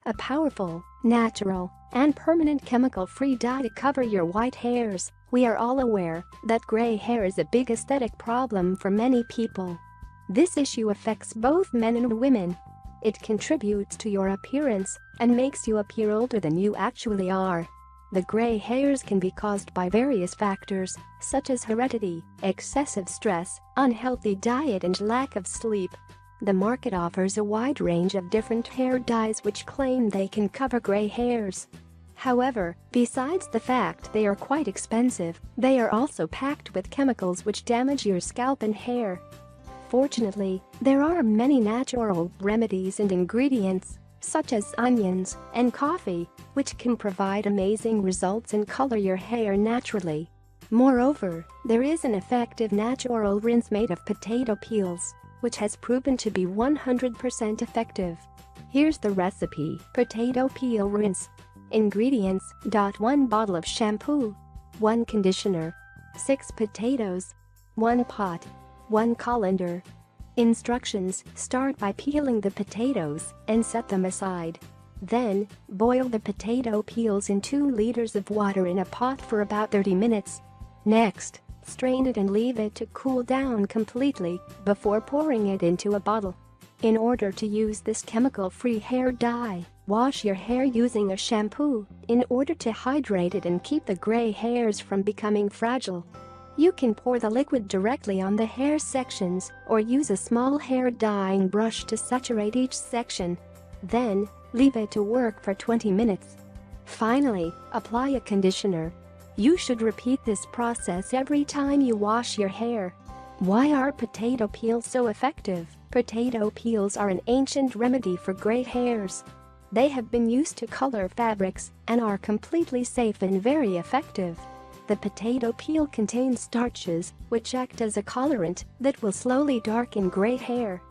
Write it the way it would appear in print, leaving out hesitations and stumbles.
A powerful, natural, and permanent chemical-free dye to cover your white hairs. We are all aware that gray hair is a big aesthetic problem for many people. This issue affects both men and women. It contributes to your appearance and makes you appear older than you actually are. The gray hairs can be caused by various factors, such as heredity, excessive stress, unhealthy diet, and lack of sleep. The market offers a wide range of different hair dyes which claim they can cover gray hairs. However, besides the fact they are quite expensive, they are also packed with chemicals which damage your scalp and hair. Fortunately, there are many natural remedies and ingredients, such as onions and coffee, which can provide amazing results and color your hair naturally. Moreover, there is an effective natural rinse made of potato peels, which has proven to be 100% effective. Here's the recipe: potato peel rinse. Ingredients: 1 bottle of shampoo, 1 conditioner, 6 potatoes, 1 pot, 1 colander. Instructions: start by peeling the potatoes and set them aside. Then, boil the potato peels in 2 liters of water in a pot for about 30 minutes. Next, strain it and leave it to cool down completely before pouring it into a bottle. In order to use this chemical-free hair dye, wash your hair using a shampoo in order to hydrate it and keep the gray hairs from becoming fragile. You can pour the liquid directly on the hair sections or use a small hair dyeing brush to saturate each section. Then, leave it to work for 20 minutes. Finally, apply a conditioner. You should repeat this process every time you wash your hair. Why are potato peels so effective? Potato peels are an ancient remedy for gray hairs. They have been used to color fabrics and are completely safe and very effective. The potato peel contains starches, which act as a colorant that will slowly darken gray hair.